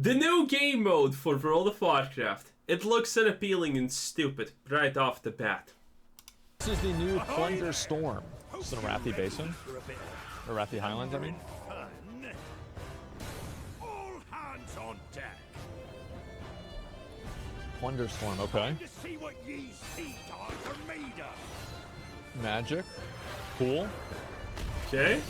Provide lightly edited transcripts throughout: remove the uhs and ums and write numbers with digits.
The new game mode for World of Warcraft. It looks unappealing and stupid right off the bat. This is the new Plunderstorm. It's in Arathi Basin. Or Arathi Highlands, I mean. All hands on deck. Plunderstorm, okay. To see what ye sea dogs are made of. Magic. Cool. Okay.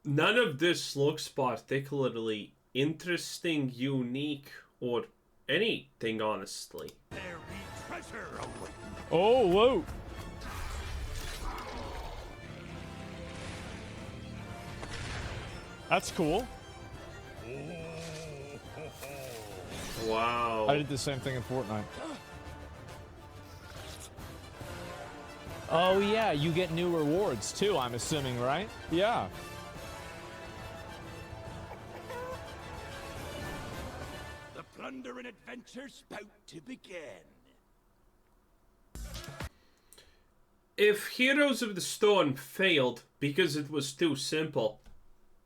None of this looks particularly interesting, unique, or anything, honestly. There be treasure awaiting. Oh, whoa. That's cool. Wow. I did the same thing in Fortnite. Oh, yeah, you get new rewards, too, I'm assuming, right? Yeah. The plunder and adventure's about to begin. If Heroes of the Storm failed because it was too simple,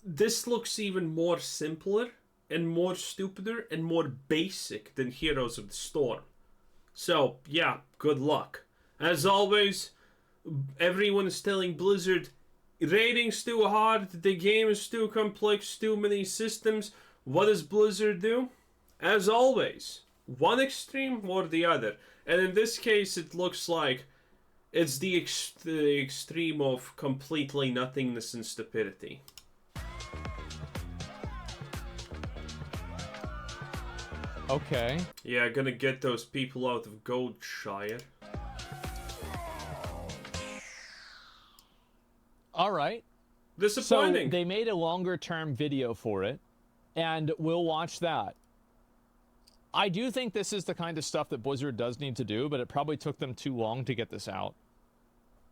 this looks even more simpler and more stupider and more basic than Heroes of the Storm. So, yeah, good luck. As always, everyone is telling Blizzard, rating's too hard, the game is too complex, too many systems. What does Blizzard do? As always, one extreme or the other. And in this case, it looks like it's the extreme of completely nothingness and stupidity. Okay. Yeah, gonna get those people out of Goldshire. All right. Disappointing. So they made a longer-term video for it, and we'll watch that. I do think this is the kind of stuff that Blizzard does need to do, but it probably took them too long to get this out.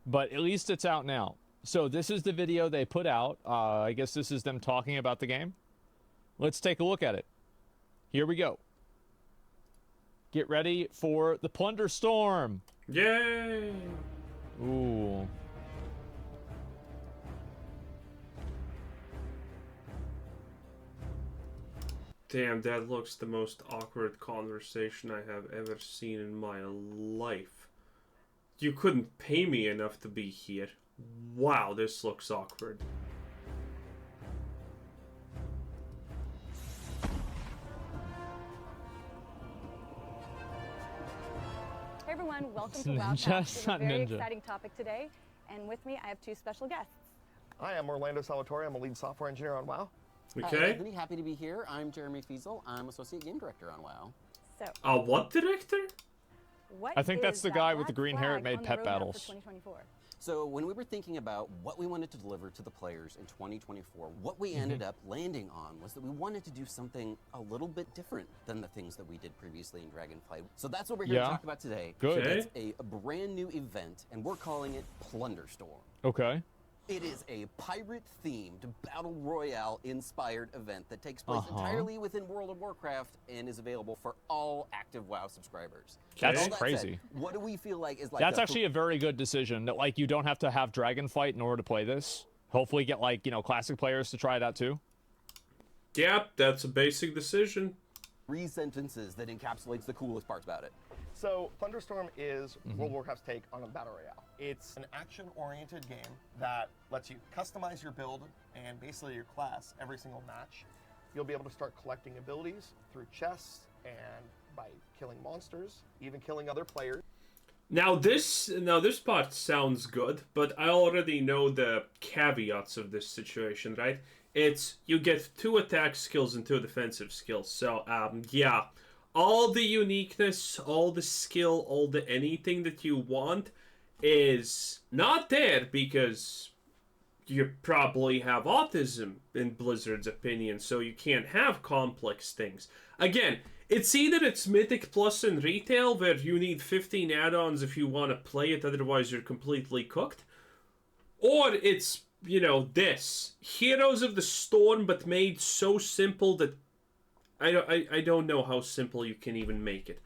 But at least it's out now. So this is the video they put out. I guess this is them talking about the game. Let's take a look at it. Here we go. Get ready for the Plunderstorm. Yay! Ooh. Damn, that looks the most awkward conversation I have ever seen in my life. You couldn't pay me enough to be here. Wow, this looks awkward. Hey everyone, welcome to Ninja, WoWcast. it's We not have a very Ninja. exciting topic today, and with me I have two special guests. Hi, I'm Orlando Salvatore. I'm a lead software engineer on WoW. Okay. Hi, Anthony. Happy to be here. I'm Jeremy Fiesel. I'm Associate Game Director on WoW. So, What director? what I think that's is the that guy with black the green hair that flag made on the Pet roadmap Battles. for 2024? So when we were thinking about what we wanted to deliver to the players in 2024, what we ended up landing on was that we wanted to do something a little bit different than the things that we did previously in Dragonflight. So that's what we're here Yeah. to talk about today. Good. Okay. It's a brand new event, and we're calling it Plunderstorm. Okay. It is a pirate-themed, battle royale-inspired event that takes place entirely within World of Warcraft and is available for all active WoW subscribers. That's All that crazy. said, what do we feel like is like That's the actually a very good decision. That like you don't have to have Dragonflight in order to play this. Hopefully, get like classic players to try it out too. Yep, that's a basic decision. 3 sentences that encapsulates the coolest parts about it. So, Plunderstorm is World of Warcraft's take on a battle royale. It's an action-oriented game that lets you customize your build and basically your class every single match. You'll be able to start collecting abilities through chests and by killing monsters, even killing other players. Now this part sounds good, but I already know the caveats of this situation, right? It's you get 2 attack skills and 2 defensive skills. So yeah, all the uniqueness, all the skill, all the anything that you want is not there because you probably have autism in Blizzard's opinion, so you can't have complex things. Again, it's either it's Mythic Plus in retail, where you need 15 add-ons if you want to play it, otherwise you're completely cooked. Or it's, this. Heroes of the Storm, but made so simple that I don't know how simple you can even make it.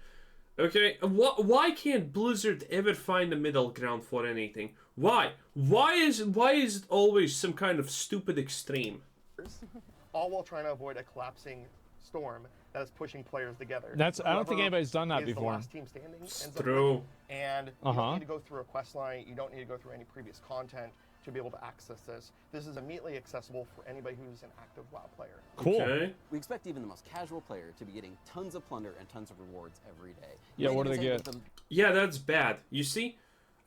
Okay, why can't Blizzard ever find a middle ground for anything? Why? Why is it always some kind of stupid extreme? All while trying to avoid a collapsing storm that is pushing players together. I don't think anybody's done that is before. The last team standing ends up True. winning. And you don't need to go through a quest line. You don't need to go through any previous content to be able to access this. This is immediately accessible for anybody who's an active WoW player. Cool. Okay. We expect even the most casual player to be getting tons of plunder and tons of rewards every day. Yeah, You what do might they even get? say that Yeah, that's bad. You see?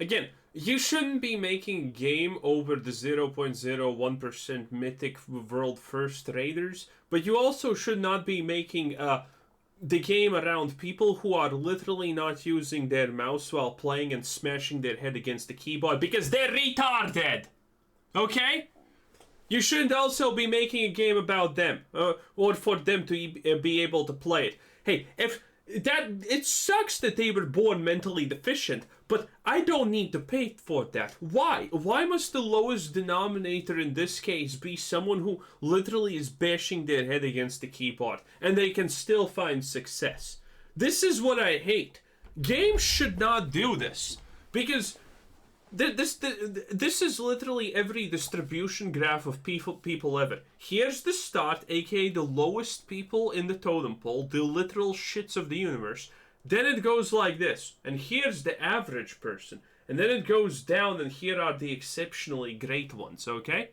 Again, you shouldn't be making a game over the 0.01% mythic world first raiders, but you also should not be making the game around people who are literally not using their mouse while playing and smashing their head against the keyboard because they're retarded! Okay? You shouldn't also be making a game about them, or for them to be able to play it. Hey, it sucks that they were born mentally deficient, but I don't need to pay for that. Why? Why must the lowest denominator in this case be someone who literally is bashing their head against the keyboard, and they can still find success? This is what I hate. Games should not do this, because this is literally every distribution graph of people ever. Here's the start, aka the lowest people in the totem pole, the literal shits of the universe. Then it goes like this, and here's the average person. And then it goes down, and here are the exceptionally great ones, okay?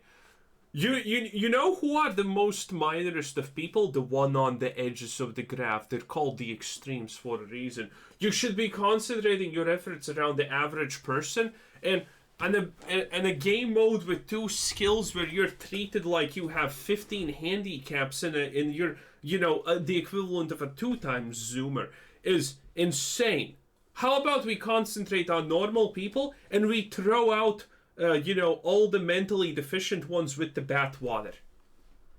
You know who are the most minorest of people? The one on the edges of the graph. They're called the extremes for a reason. You should be concentrating your efforts around the average person, and a game mode with 2 skills where you're treated like you have 15 handicaps in your, the equivalent of a 2x zoomer is insane. How about we concentrate on normal people and we throw out, all the mentally deficient ones with the bathwater?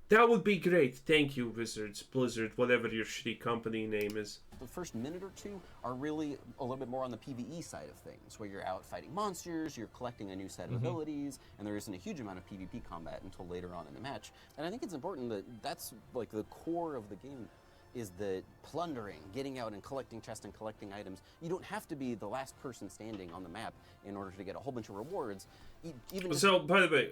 That would be great. Thank you, Wizards, Blizzard, whatever your shitty company name is. the first minute or two are really a little bit more on the PvE side of things, where you're out fighting monsters, you're collecting a new set of abilities, and there isn't a huge amount of PvP combat until later on in the match. And I think it's important that that's like the core of the game, is the plundering, getting out and collecting chests and collecting items. You don't have to be the last person standing on the map in order to get a whole bunch of rewards. Even so, by the way,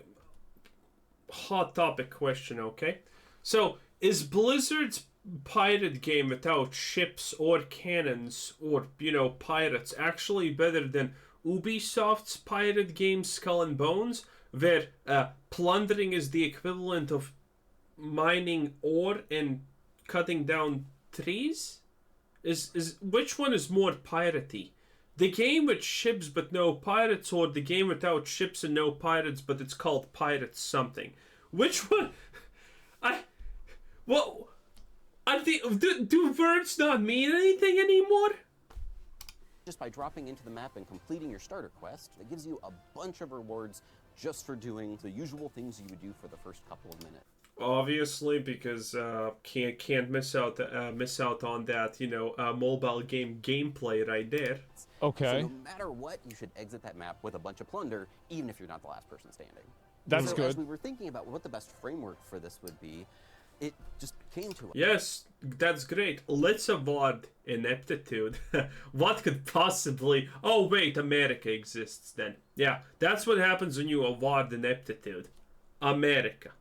hot topic question, okay? So, is Blizzard's pirate game without ships or cannons or, pirates actually better than Ubisoft's pirate game Skull and Bones, where plundering is the equivalent of mining ore and cutting down trees? Is which one is more piratey? The game with ships but no pirates, or the game without ships and no pirates but it's called Pirates something? Which one? Do words not mean anything anymore? just by dropping into the map and completing your starter quest, it gives you a bunch of rewards just for doing the usual things you would do for the first couple of minutes. Obviously, because can't miss out on that mobile game gameplay right there. Okay. So no matter what, you should exit that map with a bunch of plunder, even if you're not the last person standing. That's so good. As we were thinking about what the best framework for this would be, it just came to us. Yes, that's great. Let's award ineptitude. What could possibly... Oh, wait, America exists then. Yeah, that's what happens when you award ineptitude. America.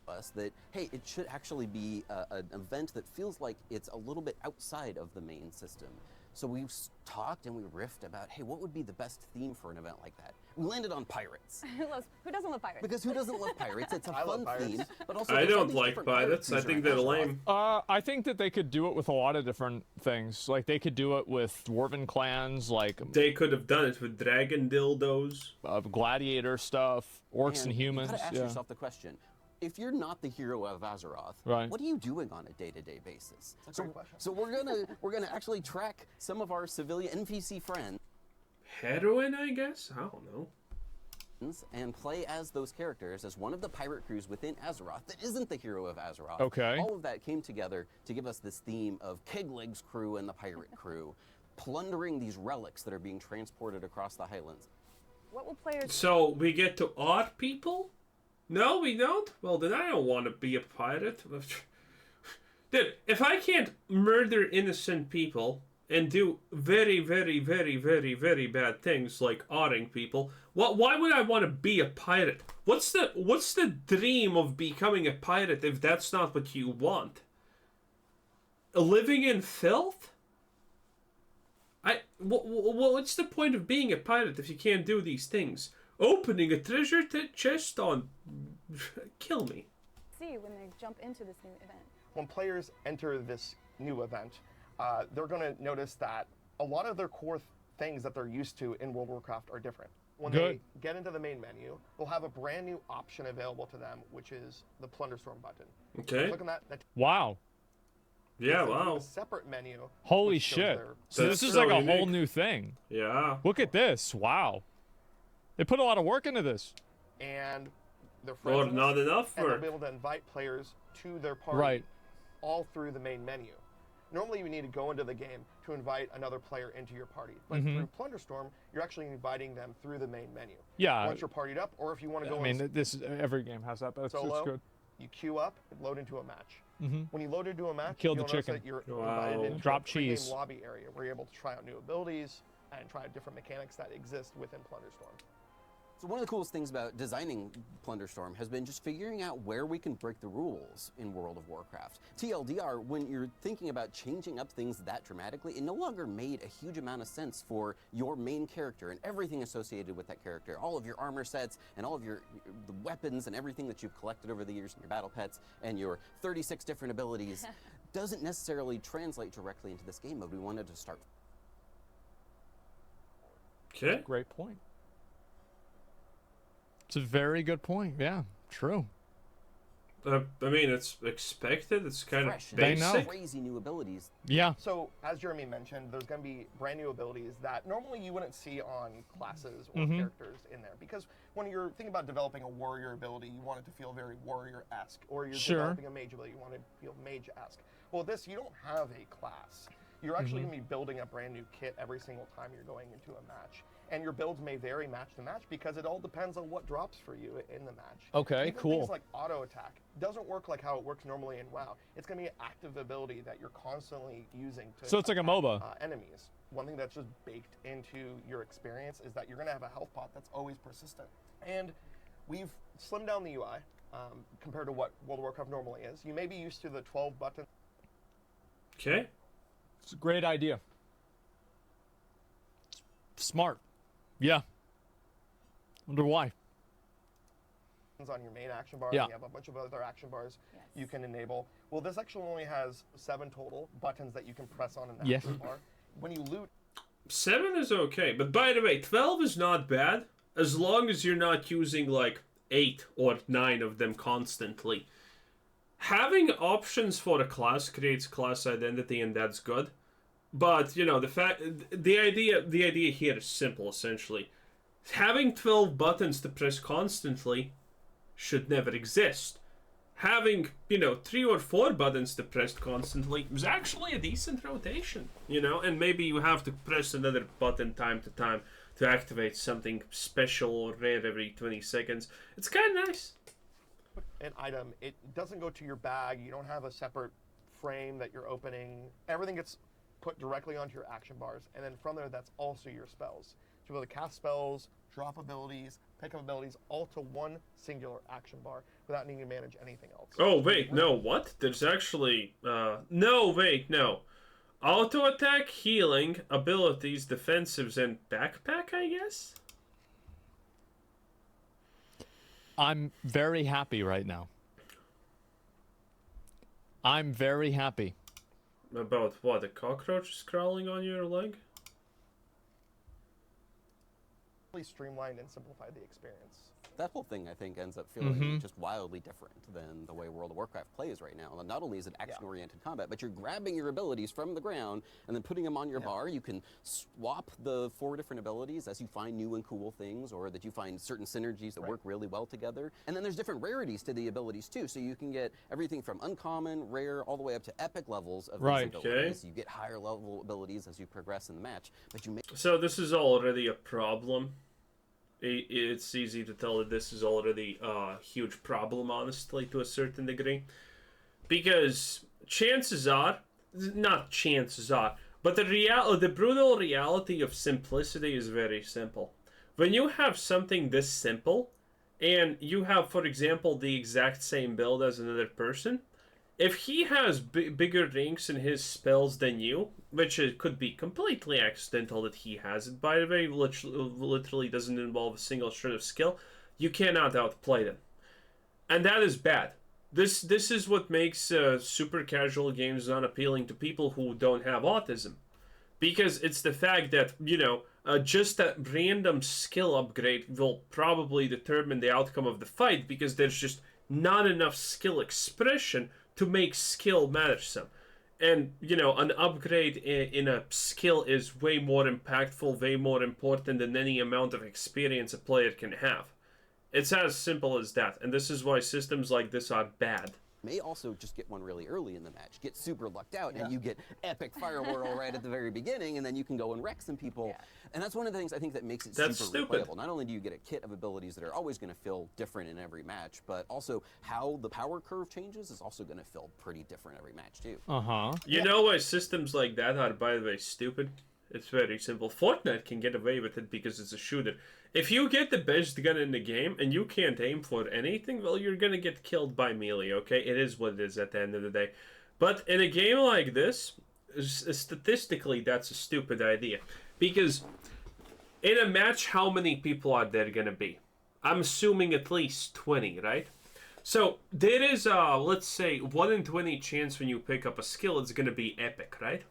Us that, hey, it should actually be an event that feels like it's a little bit outside of the main system. So we talked and we riffed about, hey, what would be the best theme for an event like that? We landed on pirates. Who doesn't love pirates? Because who doesn't love pires? It's a I love fun pirates. theme, but also I there's all don't these like different pirate pirates. I crews think around they're Azeroth. lame. I think that they could do it with a lot of different things. Like, they could do it with dwarven clans, like They could have done it with dragon dildos. gladiator stuff, orcs and humans. You gotta ask Yeah. yourself the question: if you're not the hero of Azeroth, Right. what are you doing on a day-to-day basis? That's a great question. So we're gonna actually track some of our civilian NPC friends Heroin, I guess? I don't know. and play as those characters as one of the pirate crews within Azeroth that isn't the hero of Azeroth. Okay. All of that came together to give us this theme of Kegleg's crew and the pirate crew, plundering these relics that are being transported across the Highlands. What will players... So, we get to odd people? No, we don't? Well, then I don't want to be a pirate. Dude, if I can't murder innocent people and do very, very, very, very, very bad things like outing people, why would I want to be a pirate? What's the dream of becoming a pirate if that's not what you want? Living in filth? What's the point of being a pirate if you can't do these things? Opening a treasure chest on... Kill me. See when they jump into this new event. When players enter this new event, they're going to notice that a lot of their core things that they're used to in World of Warcraft are different. When they get into the main menu, they'll have a brand new option available to them, which is the Plunderstorm button. Okay. Click on that. Wow. Yeah, takes them to wow. a separate menu. Holy which shows shit. their- So That's this is so like a unique. whole new thing. Yeah. Look at this. Wow. They put a lot of work into this. And their friends Or in not this, enough and they'll work. be able to invite players to their party Right. all through the main menu. Normally, you need to go into the game to invite another player into your party. But Mm-hmm. through Plunderstorm, you're actually inviting them through the main menu. Yeah. Once you're partied up, or if you want to go I mean, in this every game has that, but it's solo, good. you queue up and load into a match. Mm-hmm. When you load into a match, Kill the you'll notice chicken. that you're Wow. invited into Drop a pre-game cheese. lobby area where you're able to try out new abilities and try out different mechanics that exist within Plunderstorm. So one of the coolest things about designing Plunderstorm has been just figuring out where we can break the rules in World of Warcraft. TLDR, when you're thinking about changing up things that dramatically, it no longer made a huge amount of sense for your main character and everything associated with that character. All of your armor sets and all of the weapons and everything that you've collected over the years and your battle pets and your 36 different abilities doesn't necessarily translate directly into this game mode. We wanted to start. Okay. Great point. It's a very good point. Yeah, true. I mean, it's expected. It's kind of fresh and They know. basic. crazy new abilities. Yeah. So, as Jeremy mentioned, there's going to be brand new abilities that normally you wouldn't see on classes or Mm-hmm. characters in there. Because when you're thinking about developing a warrior ability, you want it to feel very warrior-esque. Or you're Sure. developing a mage ability, you want it to feel mage-esque. Well, this, you don't have a class. You're actually Mm-hmm. going to be building a brand new kit every single time you're going into a match. And your builds may vary match to match because it all depends on what drops for you in the match. Okay, Even cool. Things like auto attack doesn't work like how it works normally in WoW. It's going to be an active ability that you're constantly using to So it's like a attack, MOBA. Enemies. One thing that's just baked into your experience is that you're going to have a health pot that's always persistent. And we've slimmed down the UI compared to what World of Warcraft normally is. You may be used to the 12 buttons Okay. It's a great idea. Smart. Yeah. Wonder why. on your main action bar. Yeah. And you have a bunch of other action bars Yes. you can enable. Well, this actually only has 7 total buttons that you can press on an Yeah. action bar. When you loot, 7 is okay, but by the way, 12 is not bad as long as you're not using like 8 or 9 of them constantly. Having options for a class creates class identity, and that's good. But you know, the idea here is simple. Essentially, having 12 buttons to press constantly should never exist. Having 3 or 4 buttons to press constantly is actually a decent rotation. And maybe you have to press another button time to time to activate something special or rare every 20 seconds. It's kind of nice. an item, it doesn't go to your bag. You don't have a separate frame that you're opening. Everything gets put directly onto your action bars, and then from there, that's also your spells. So you'll be able to cast spells, drop abilities, pick up abilities, all to one singular action bar without needing to manage anything else. Oh, wait, no, what? There's actually, no. Auto attack, healing, abilities, defensives, and backpack, I guess? I'm very happy right now. I'm very happy. About what? A cockroach is crawling on your leg? Really streamlined and simplified the experience. That whole thing, I think, ends up feeling just wildly different than the way World of Warcraft plays right now. And not only is it action-oriented combat, but you're grabbing your abilities from the ground and then putting them on your bar. You can swap the 4 different abilities as you find new and cool things, or that you find certain synergies that work really well together. And then there's different rarities to the abilities, too. So you can get everything from uncommon, rare, all the way up to epic levels of these abilities. You get higher level abilities as you progress in the match. But you may So this is already a problem. It's easy to tell that this is already a huge problem, honestly, to a certain degree. Because chances are, not chances are, but the brutal reality of simplicity is very simple. When you have something this simple, and you have, for example, the exact same build as another person, if he has bigger ranks in his spells than you, which it could be completely accidental that he has it, by the way, literally doesn't involve a single shred of skill, you cannot outplay them. And that is bad. This is what makes super casual games unappealing to people who don't have autism. Because it's the fact that, just a random skill upgrade will probably determine the outcome of the fight, because there's just not enough skill expression to make skill matter some. And, an upgrade in a skill is way more impactful, way more important than any amount of experience a player can have. It's as simple as that, and this is why systems like this are bad. May also just get one really early in the match, get super lucked out, and you get epic fire whirl right at the very beginning, and then you can go and wreck some people. And that's one of the things I think that makes it super replayable. Not only do you get a kit of abilities that are always going to feel different in every match, but also how the power curve changes is also going to feel pretty different every match too. You know why systems like that are, by the way, stupid? It's very simple. Fortnite can get away with it because it's a shooter. If you get the best gun in the game and you can't aim for anything, well, you're gonna get killed by melee, okay? It is what it is at the end of the day. But in a game like this, statistically, that's a stupid idea. Because in a match, how many people are there gonna be? I'm assuming at least 20, right? So there is a, let's say, 1 in 20 chance when you pick up a skill, it's gonna be epic, right?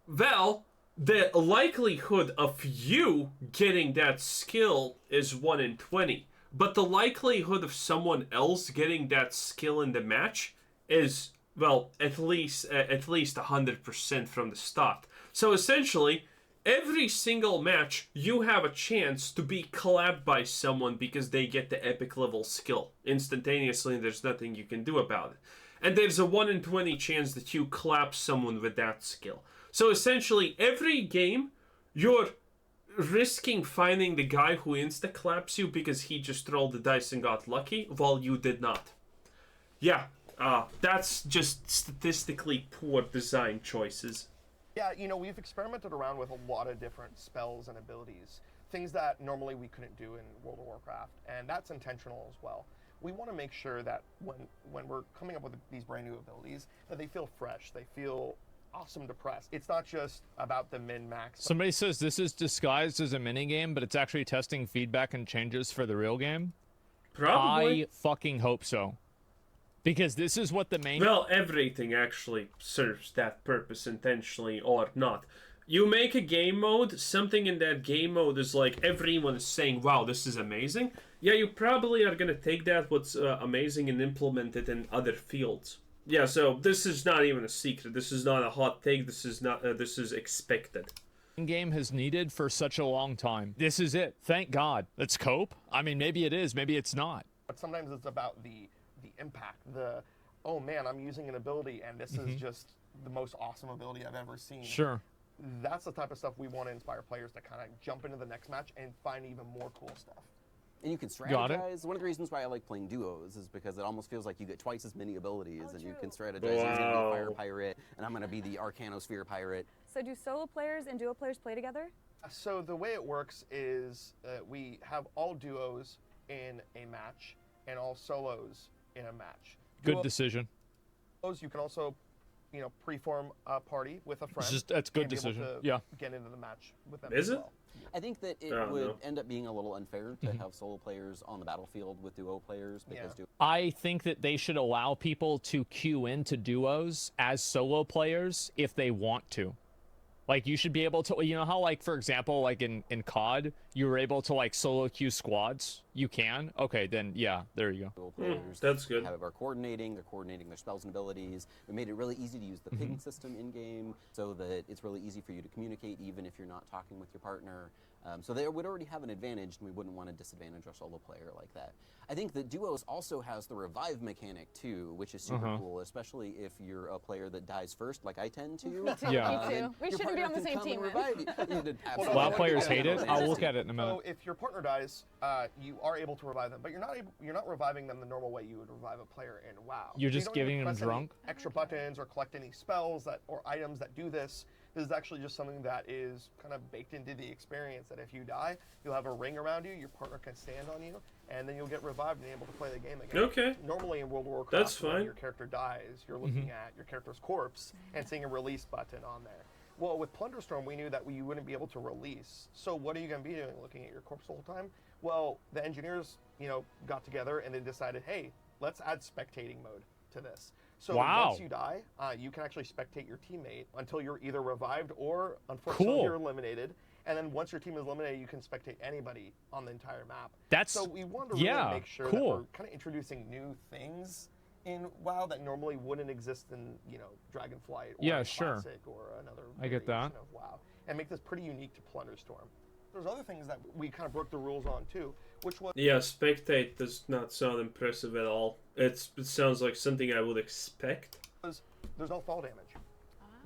Well, the likelihood of you getting that skill is 1 in 20. But the likelihood of someone else getting that skill in the match is, well, at least 100% from the start. So essentially, every single match, you have a chance to be collabed by someone because they get the epic level skill instantaneously, and there's nothing you can do about it. And there's a 1 in 20 chance that you collab someone with that skill. So essentially, every game, you're risking finding the guy who insta-claps you because he just rolled the dice and got lucky, while you did not. Yeah, that's just statistically poor design choices. Yeah, we've experimented around with a lot of different spells and abilities, things that normally we couldn't do in World of Warcraft, and that's intentional as well. We want to make sure that when we're coming up with these brand new abilities, that they feel fresh, they feel awesome to press. It's not just about the min-max. Somebody says this is disguised as a minigame, but it's actually testing feedback and changes for the real game. Probably. I fucking hope so. Because this is what the main... Well, everything actually serves that purpose intentionally or not. You make a game mode, something in that game mode is like everyone is saying, wow, this is amazing. Yeah, you probably are going to take that, what's amazing, and implement it in other fields. Yeah, so this is not even a secret. This is not a hot take. This is not. This is expected. Game has needed for such a long time. This is it. Thank God. Let's cope. I mean, maybe it is. Maybe it's not. But sometimes it's about the impact. Oh man, I'm using an ability, and this is just the most awesome ability I've ever seen. Sure. That's the type of stuff we want to inspire players to kind of jump into the next match and find even more cool stuff. And you can strategize. One of the reasons why I like playing duos is because it almost feels like you get twice as many abilities, and you can strategize. Wow. You're going to be a fire pirate, and I'm going to be the Arcanosphere pirate. So do solo players and duo players play together? So the way it works is we have all duos in a match and all solos in a match. Good decision. You can also, pre-form a party with a friend. That's good decision. Yeah. Get into the match with them. Is as it? well. I think that it would end up being a little unfair to have solo players on the battlefield with duo players because I think that they should allow people to queue into duos as solo players if they want to. Like, you should be able to, how, like, for example, like in COD, you were able to, like, solo queue squads? You can? Okay, then, yeah, there you go. That's good. They're coordinating their spells and abilities. We made it really easy to use the ping system in-game so that it's really easy for you to communicate even if you're not talking with your partner. So they would already have an advantage, and we wouldn't want to disadvantage our solo player like that. I think that Duos also has the revive mechanic too, which is super cool, especially if you're a player that dies first, like I tend to. Me too. Yeah. Me too. We shouldn't be on the same team. A lot of players hate it. I'll look at it in a minute. So if your partner dies, you are able to revive them, but you're not reviving them the normal way you would revive a player in WoW. You're So you just don't need to giving them press any drunk? extra buttons or collect any spells or items that do this. This is actually just something that is kind of baked into the experience, that if you die, you'll have a ring around you, your partner can stand on you, and then you'll get revived and able to play the game again. Okay. Normally in World of Warcraft, That's when fine. your character dies, you're looking at your character's corpse and seeing a release button on there. Well, with Plunderstorm, we knew that you wouldn't be able to release. So what are you going to be doing, looking at your corpse the whole time? Well, the engineers, got together and then decided, hey, let's add spectating mode to this. So once you die, you can actually spectate your teammate until you're either revived or, unfortunately, you're eliminated. And then once your team is eliminated, you can spectate anybody on the entire map. That's so we wanted to really make sure that we're kind of introducing new things in WoW that normally wouldn't exist in, Dragonflight or Classic or another variation of WoW, and make this pretty unique to Plunderstorm. There's other things that we kind of broke the rules on too, which was... Yeah, spectate does not sound impressive at all. It sounds like something I would expect. There's no fall damage.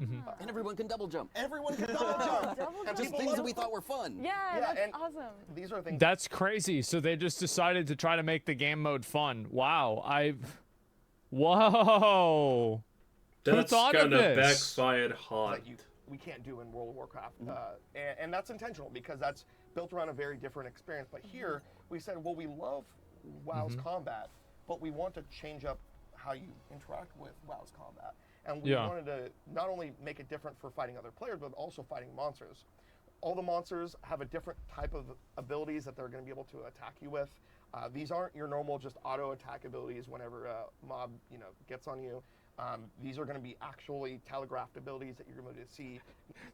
And everyone can double jump. Everyone can double jump. And just things that we thought were fun. Yeah, that's awesome. These are things... That's crazy. So they just decided to try to make the game mode fun. Wow. Whoa. That's Who thought of gonna this? backfired hard. we can't do in World of Warcraft. And that's intentional because that's built around a very different experience. But here, we said, well, we love WoW's combat, but we want to change up how you interact with WoW's combat. And we wanted to not only make it different for fighting other players, but also fighting monsters. All the monsters have a different type of abilities that they're going to be able to attack you with. These aren't your normal just auto attack abilities whenever a mob gets on you. These are going to be actually telegraphed abilities that you're going to see.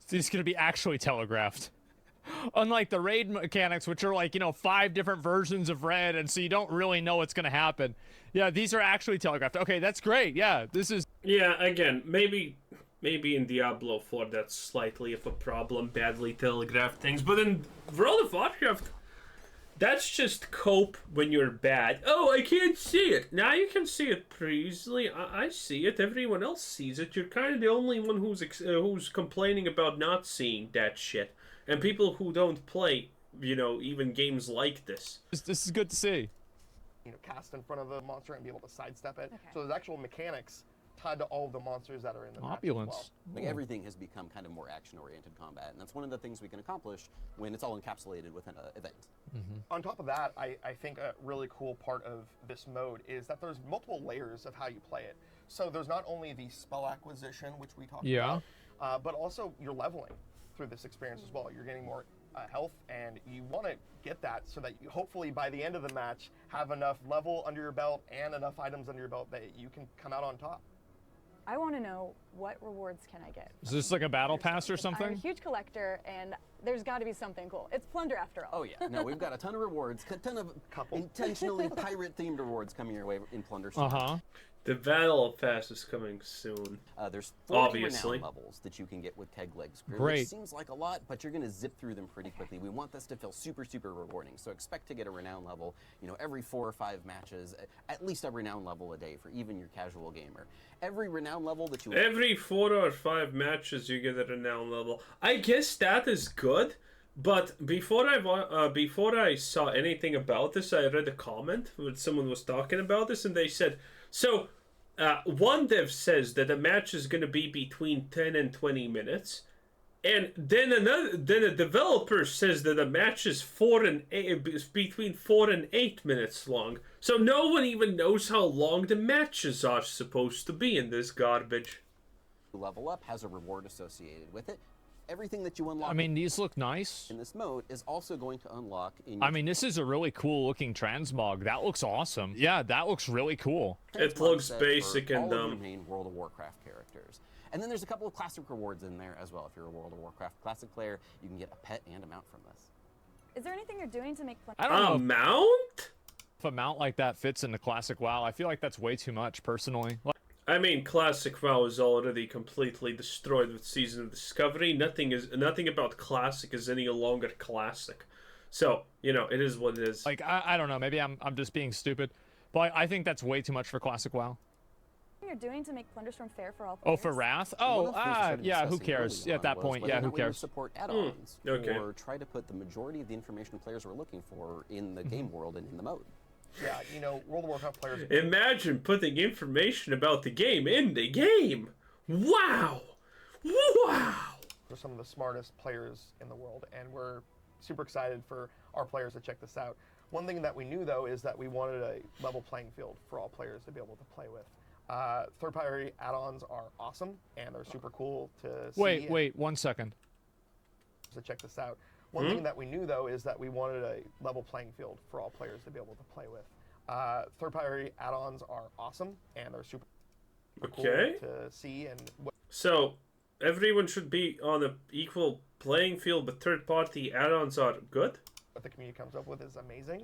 These are going to be actually telegraphed. Unlike the raid mechanics, which are like, 5 different versions of red, and so you don't really know what's going to happen. Yeah, these are actually telegraphed. Okay, that's great. Yeah, this is... Yeah, again, maybe in Diablo 4 that's slightly of a problem, badly telegraphed things, but in World of Warcraft, that's just cope when you're bad. Oh, I can't see it. Now you can see it pretty easily. I see it. Everyone else sees it. You're kind of the only one who's complaining about not seeing that shit. And people who don't play, even games like this. This is good to see. Cast in front of the monster and be able to sidestep it. Okay. So there's actual mechanics tied to all of the monsters that are in the match as well. Like everything has become kind of more action-oriented combat, and that's one of the things we can accomplish when it's all encapsulated within an event. On top of that, I think a really cool part of this mode is that there's multiple layers of how you play it. So there's not only the spell acquisition, which we talked about, but also you're leveling through this experience as well. You're getting more health, and you want to get that so that you hopefully by the end of the match have enough level under your belt and enough items under your belt that you can come out on top. I want to know, what rewards can I get? Is this like a battle pass or something? I'm a huge collector, and there's got to be something cool. It's plunder after all. Oh yeah, no, we've got a ton of rewards, a ton of intentionally pirate-themed rewards coming your way in Plunderstorm. The battle pass is coming soon. There's 40 renown levels that you can get with Keg Legs Grew, which seems like a lot, but you're going to zip through them pretty quickly. We want this to feel super, super rewarding, so expect to get a renown level, every 4 or 5 matches, at least a renown level a day for even your casual gamer. Every renown level that you... Every 4 or 5 matches you get a renown level. I guess that is good, but before I saw anything about this, I read a comment where someone was talking about this, and they said... So, one dev says that a match is going to be between 10 and 20 minutes, and then a developer says that a match is between 4 and 8 minutes long. So no one even knows how long the matches are supposed to be in this garbage. Level up has a reward associated with it. Everything that you unlock these look nice in this mode is also going to unlock in your this is a really cool looking transmog. That looks awesome. Yeah, that looks really cool. It looks basic and dumb. All of your main World of Warcraft characters. And then there's a couple of classic rewards in there as well. If you're a World of Warcraft classic player, you can get a pet and a mount from this. Is there anything you're doing to make I don't know a mount? If a mount like that fits into classic WoW, I feel like that's way too much personally. I mean, Classic WoW is already completely destroyed with Season of Discovery. Nothing about Classic is any longer Classic. So, you know, it is what it is. Like, I don't know, maybe I'm just being stupid, but I think that's way too much for Classic WoW. You're doing to make Plunderstorm fair for all players? Oh, for Wrath? One Oh, of the things we started yeah, who discussing cares? early At that on point, was yeah, whether or who not we would cares? support add-ons okay. or try to put the majority of the information players were looking for in the game world and in the mode. Yeah, you know, World of Warcraft players. Imagine putting information about the game in the game. Wow! Wow! Are some of the smartest players in the world, and we're super excited for our players to check this out. One thing that we knew, though, is that we wanted a level playing field for all players to be able to play with. Third-party add-ons are awesome, and they're super cool to see. Wait, 1 second. To check this out. One thing that we knew, though, is that we wanted a level playing field for all players to be able to play with. Third-party add-ons are awesome, and they're super cool to see. And so, everyone should be on an equal playing field, but third-party add-ons are good? what the community comes up with is amazing.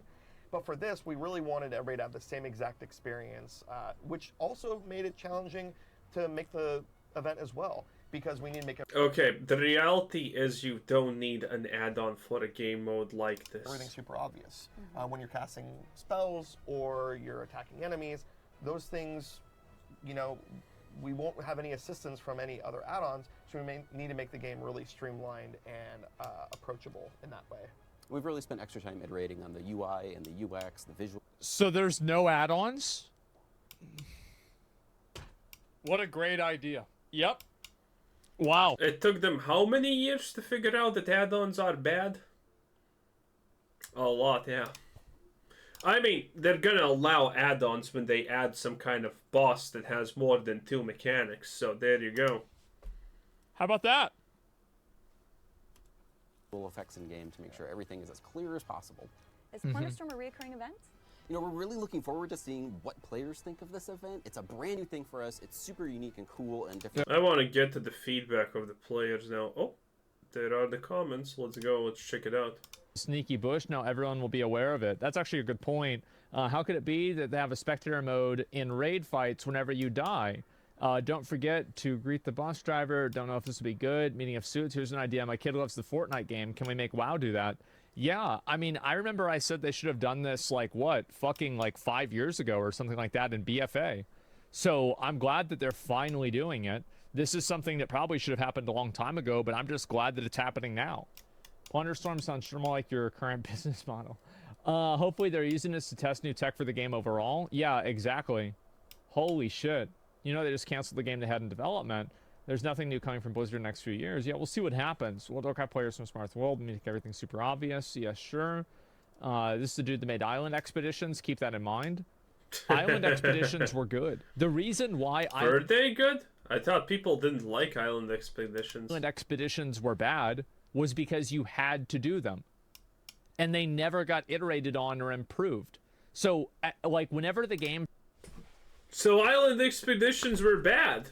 But for this, we really wanted everybody to have the same exact experience, which also made it challenging to make the event as well, because we need to make it. Okay, the reality is you don't need an add-on for a game mode like this. Everything's super obvious. When you're casting spells or you're attacking enemies, those things, you know, we won't have any assistance from any other add-ons, so we may need to make the game really streamlined and approachable in that way. We've really spent extra time iterating on the UI and the UX, the visual. So there's no add-ons? What a great idea. Yep. Wow. It took them how many years to figure out that add-ons are bad? A lot, yeah. I mean, they're gonna allow add-ons when they add some kind of boss that has more than 2 mechanics, so there you go. How about that? effects in game to make sure everything is as clear as possible. Is Plunderstorm a reoccurring event? You know, we're really looking forward to seeing what players think of this event. It's a brand new thing for us. It's super unique and cool and different. I want to get to the feedback of the players now. Oh, there are the comments. Let's go. Let's check it out. Sneaky bush, now everyone will be aware of it. That's actually a good point. How could it be that they have a spectator mode in raid fights whenever you die? Don't forget to greet the boss driver. Don't know if this would be good. Meeting of suits. Here's an idea. My kid loves the Fortnite game. Can we make WoW do that? Yeah, I mean, I remember I said they should have done this, like, what, fucking, like, 5 years ago or something like that in BFA. So I'm glad that they're finally doing it. This is something that probably should have happened a long time ago, but I'm just glad that it's happening now. Plunderstorm sounds more like your current business model. Hopefully they're using this to test new tech for the game overall. Yeah, exactly. Holy shit. You know, they just canceled the game they had in development. There's nothing new coming from Blizzard in the next few years. Yeah, we'll see what happens. World of Warcraft players from Smarth World make everything super obvious. Yeah, sure. This is the dude that made Island Expeditions. Keep that in mind. Island Expeditions were good. The reason why Were they good? I thought people didn't like Island Expeditions. Island Expeditions were bad was because you had to do them. And they never got iterated on or improved. So, like, whenever the game... So Island Expeditions were bad?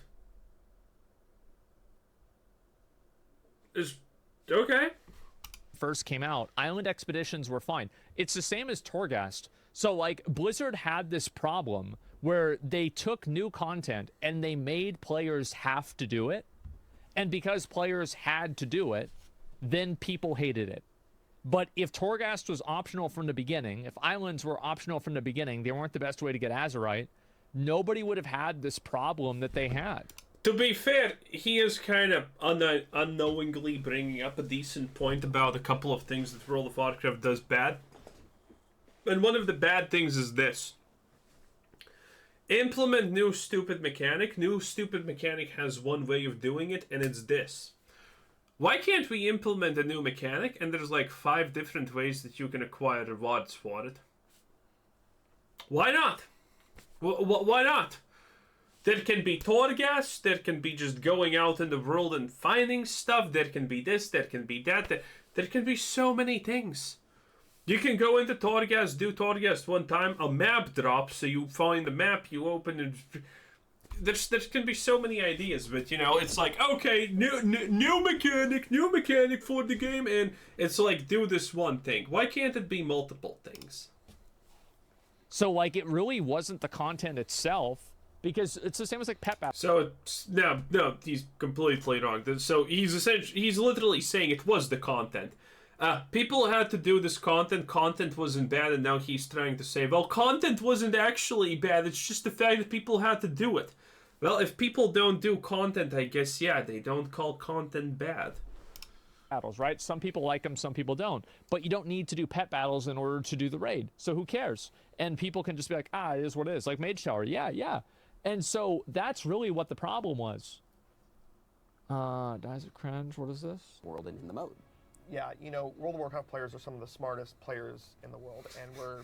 Okay. First came out, Island Expeditions were fine. It's the same as Torghast. So, like, Blizzard had this problem where they took new content and they made players have to do it. And because players had to do it, then people hated it. But if Torghast was optional from the beginning, if Islands were optional from the beginning, they weren't the best way to get Azerite, nobody would have had this problem that they had. To be fair, he is kind of unknowingly bringing up a decent point about a couple of things that World of Warcraft does bad. And one of the bad things is this. Implement new stupid mechanic. New stupid mechanic has one way of doing it, and it's this. Why can't we implement a new mechanic and there's like 5 different ways that you can acquire rewards for it? Why not? Why not? There can be Torghast, there can be just going out in the world and finding stuff, there can be this, there can be that, there can be so many things. You can go into Torghast, do Torghast one time, a map drops, so you find the map, you open and... There can be so many ideas, but you know, it's like, okay, new mechanic for the game, and it's like, do this one thing. Why can't it be multiple things? So, like, it really wasn't the content itself. because it's the same as like pet battles. So no, he's completely wrong. So he's literally saying it was the content. People had to do this content. Content wasn't bad, and now he's trying to say, well, content wasn't actually bad. It's just the fact that people had to do it. Well, if people don't do content, I guess, yeah, they don't call content bad. Battles, right? Some people like them, some people don't. But you don't need to do pet battles in order to do the raid. So who cares? And people can just be like, it is what it is. Like Mage Tower, yeah. And so that's really what the problem was. Dies of Cringe, what is this? World and in the mode. Yeah, you know, World of Warcraft players are some of the smartest players in the world, and we're...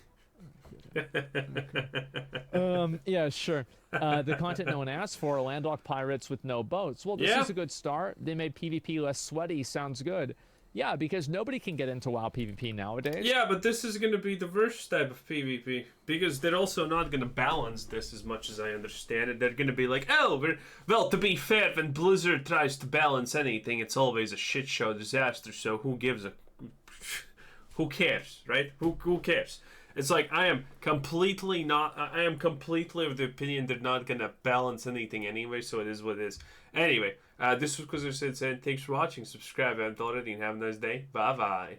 Yeah, sure. The content no one asked for, landlocked pirates with no boats. Well, this is a good start. They made PvP less sweaty. Sounds good. Yeah, because nobody can get into WoW PvP nowadays. Yeah, but this is going to be the worst type of PvP. Because they're also not going to balance this as much as I understand it. They're going to be like, well, to be fair, when Blizzard tries to balance anything, it's always a shit show disaster, so who gives a... Who cares, right? Who cares? It's like, I am completely of the opinion they're not going to balance anything anyway, so it is what it is. Anyway, this was Quizzer saying, thanks for watching, subscribe if you haven't already, and have a nice day. Bye-bye.